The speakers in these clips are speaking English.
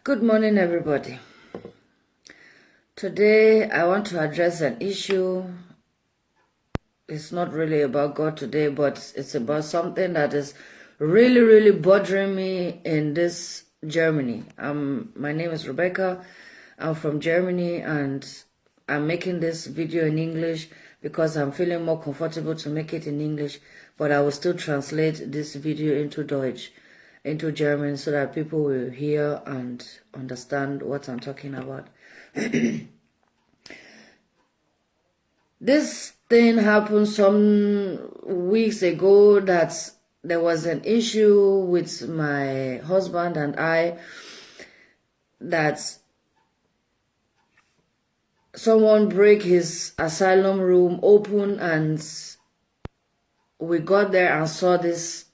Good morning, everybody. Today, I want to address an issue. It's not really about God today, but it's about something that is really bothering me in this Germany. My name is Rebecca. I'm from Germany, and I'm making this video in English because I'm feeling more comfortable to make it in English, but I will still translate this video into Deutsch, into German, so that people will hear and understand what I'm talking about. This thing happened some weeks ago that there was an issue with my husband and I, that someone break his asylum room open, and we got there and saw this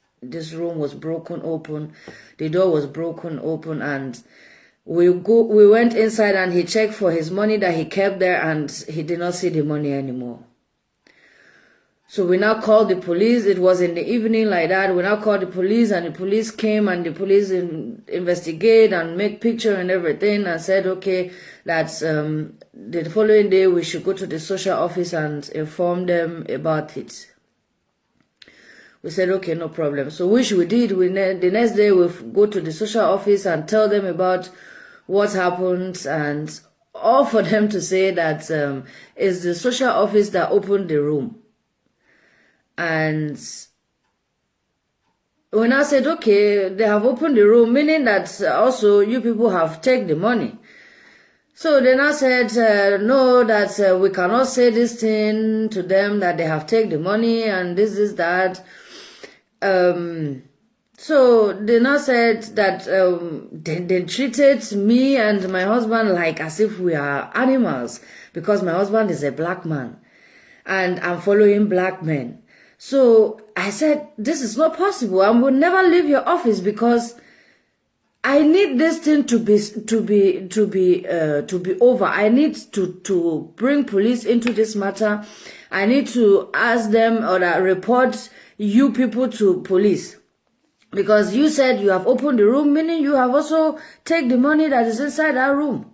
room was broken open. The door was broken open, and we went inside, and he checked for his money that he kept there, and he did not see the money anymore. So we now called the police. It was in the evening like that. We now called the police, and the police came, and the police investigate and make picture and everything, and said, okay, that's the following day we should go to the social office and inform them about it. We said, okay, no problem. So which we did. The next day we go to the social office and tell them about what happened, and all for them to say that it's the social office that opened the room. And when I said, okay, they have opened the room, meaning that also you people have taken the money. So then I said, no, that we cannot say this thing to them, that they have taken the money and this is that. So then I said that they treated me and my husband like as if we are animals, because my husband is a black man and I'm following black men. So I said, this is not possible. I will never leave your office, because I need this thing to be over. I need to bring police into this matter. I need to ask them or report you people to police, because you said you have opened the room, meaning you have also taken the money that is inside that room.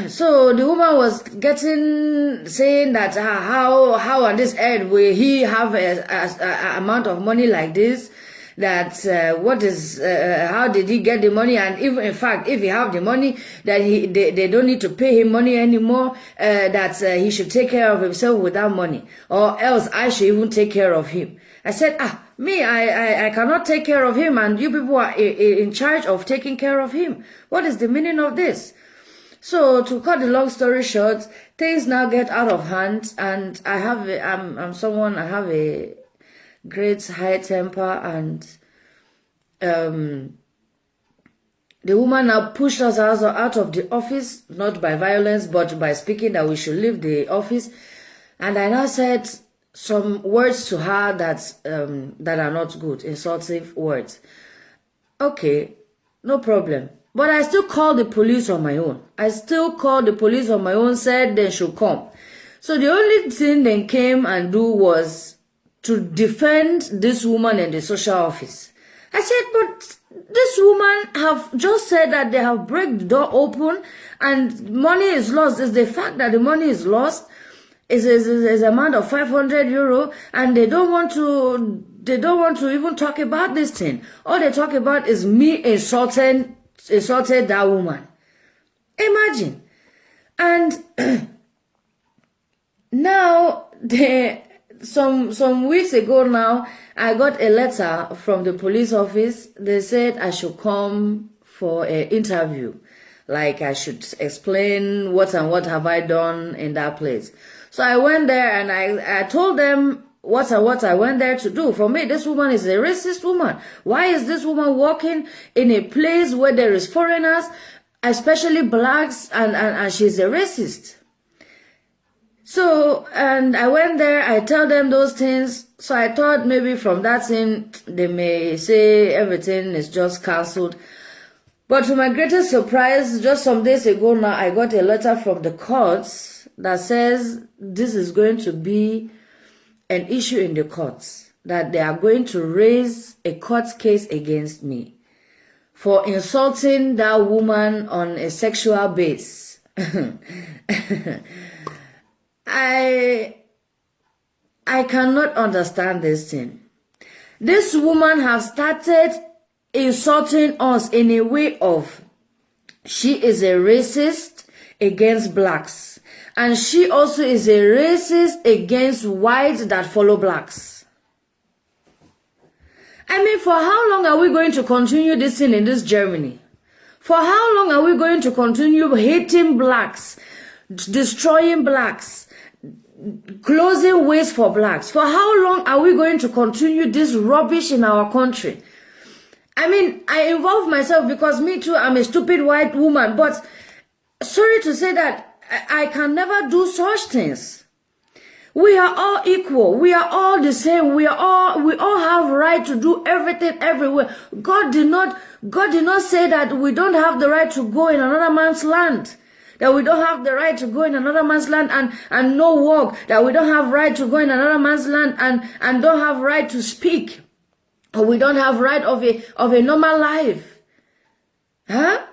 So the woman was saying that how on this earth will he have a amount of money like this, that how did he get the money, and even in fact if he have the money, that they don't need to pay him money anymore, that he should take care of himself with that money, or else I should even take care of him. I said, I cannot take care of him, and you people are in charge of taking care of him. What is the meaning of this? So to cut the long story short, things now get out of hand, and I have a great high temper, and the woman now pushed us out of the office, not by violence, but by speaking that we should leave the office. And I now said some words to her that are not good, insulting words. Okay, no problem. But I still called the police on my own. Said they should come. So the only thing they came and do was to defend this woman in the social office. I said, but this woman have just said that they have break the door open and money is lost. It's the fact that the money is lost. Is amount of 500 euro, and they don't want to even talk about this thing. All they talk about is me insulted that woman. Imagine. And now some weeks ago now, I got a letter from the police office. They said I should come for an interview, like I should explain what have I done in that place. So I went there, and I told them what I went there to do. For me, this woman is a racist woman. Why is this woman walking in a place where there is foreigners, especially blacks, and she's a racist? So, and I went there, I tell them those things. So I thought maybe from that thing, they may say everything is just cancelled. But to my greatest surprise, just some days ago now, I got a letter from the courts that says this is going to be an issue in the courts, that they are going to raise a court case against me for insulting that woman on a sexual base. I cannot understand this thing. This woman has started insulting us in a way of she is a racist against blacks, and she also is a racist against whites that follow blacks. I mean, for how long are we going to continue this thing in this Germany? For how long are we going to continue hating blacks, destroying blacks, closing ways for blacks? For how long are we going to continue this rubbish in our country? I mean, I involve myself because me too, I'm a stupid white woman, but sorry to say that I can never do such things. We are all equal. We are all the same. We all have right to do everything everywhere. God did not say that we don't have the right to go in another man's land. That we don't have the right to go in another man's land and no work. That we don't have right to go in another man's land and don't have right to speak. Or we don't have right of a normal life. Huh?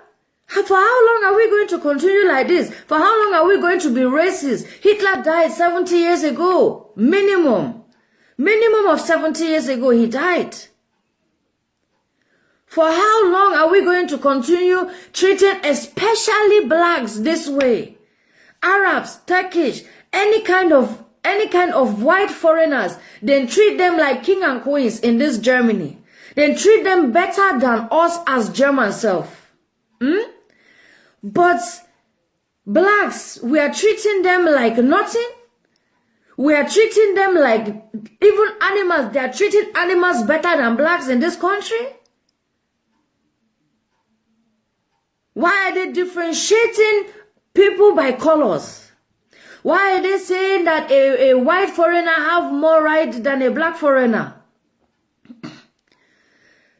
For how long are we going to continue like this? For how long are we going to be racist? Hitler died 70 years ago. Minimum of 70 years ago he died. For how long are we going to continue treating especially blacks this way? Arabs, Turkish, any kind of white foreigners, then treat them like king and queens in this Germany. Then treat them better than us as German self. But blacks, we are treating them like nothing. We are treating them like even animals. They are treating animals better than blacks in this country. Why are they differentiating people by colors? Why are they saying that a white foreigner have more right than a black foreigner?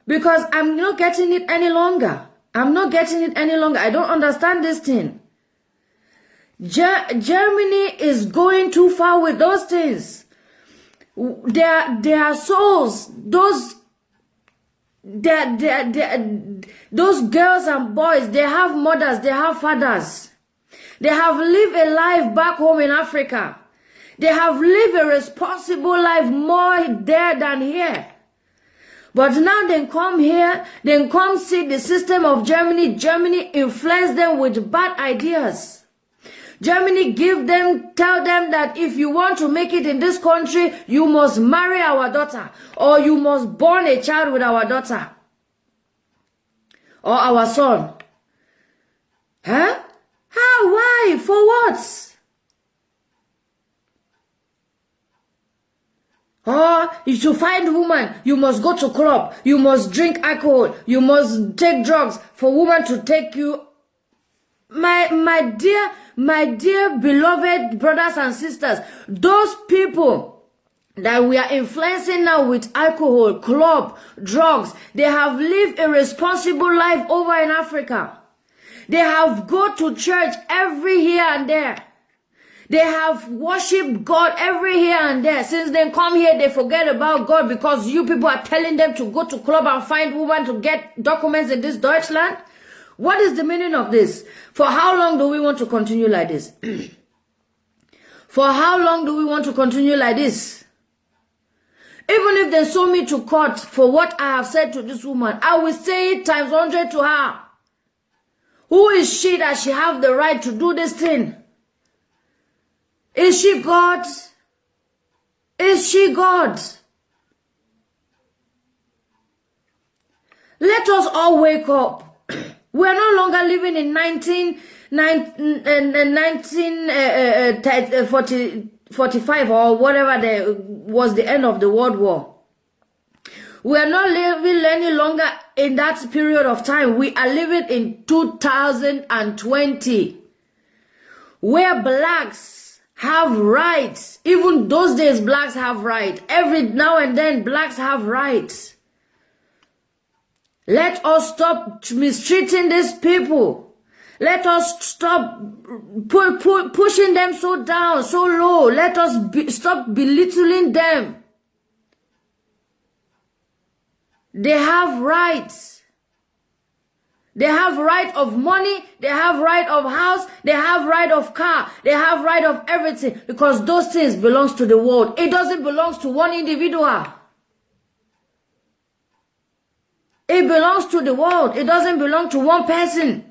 Because I'm not getting it any longer. I'm not getting it any longer. I don't understand this thing. Germany is going too far with those things. Their souls, those girls and boys, they have mothers, they have fathers. They have lived a life back home in Africa. They have lived a responsible life more there than here. But now they come here, they come see the system of Germany. Germany influence them with bad ideas. Germany tell them that if you want to make it in this country, you must marry our daughter, or you must born a child with our daughter, or our son. Huh? How? Why? For what? Or if you find a woman, you must go to club, you must drink alcohol, you must take drugs for woman to take you. My dear beloved brothers and sisters, those people that we are influencing now with alcohol, club, drugs, they have lived a responsible life over in Africa. They have go to church every here and there. They have worshipped God every here and there. Since they come here, they forget about God because you people are telling them to go to club and find women to get documents in this Deutschland. What is the meaning of this? For how long do we want to continue like this? For how long do we want to continue like this? Even if they saw me to court for what I have said to this woman, I will say it times 100 to her. Who is she that she have the right to do this thing? Is she God? Is she God? Let us all wake up. We are no longer living in 1945 or whatever was the end of the World War. We are not living any longer in that period of time. We are living in 2020, where blacks have rights. Even those days, blacks have rights. Every now and then, blacks have rights. Let us stop mistreating these people. Let us stop pushing them so down, so low. Let us stop belittling them. They have rights. They have right of money, they have right of house, they have right of car, they have right of everything, because those things belongs to the world. It doesn't belong to one individual. It belongs to the world. It doesn't belong to one person.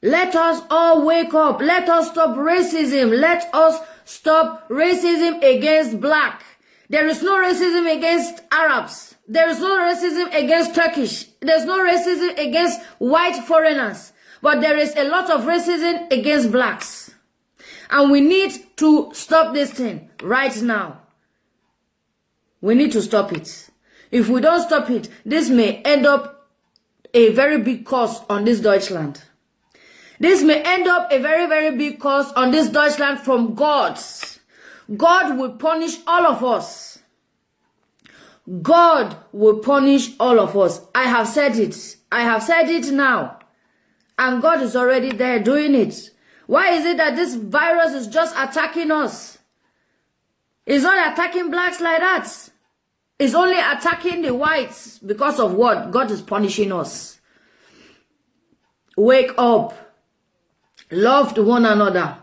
Let us all wake up. Let us stop racism. Let us stop racism against black. There is no racism against Arabs. There is no racism against Turkish. There's no racism against white foreigners. But there is a lot of racism against blacks. And we need to stop this thing right now. We need to stop it. If we don't stop it, this may end up a very big cost on this Deutschland. This may end up a very, very big cost on this Deutschland from God. God will punish all of us. God will punish all of us. I have said it. I have said it now. And God is already there doing it. Why is it that this virus is just attacking us? It's not attacking blacks like that. It's only attacking the whites. Because of what? God is punishing us. Wake up. Love one another.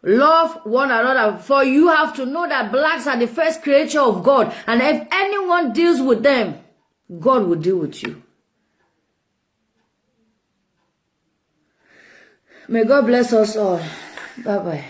Love one another. For you have to know that blacks are the first creature of God. And if anyone deals with them, God will deal with you. May God bless us all. Bye-bye.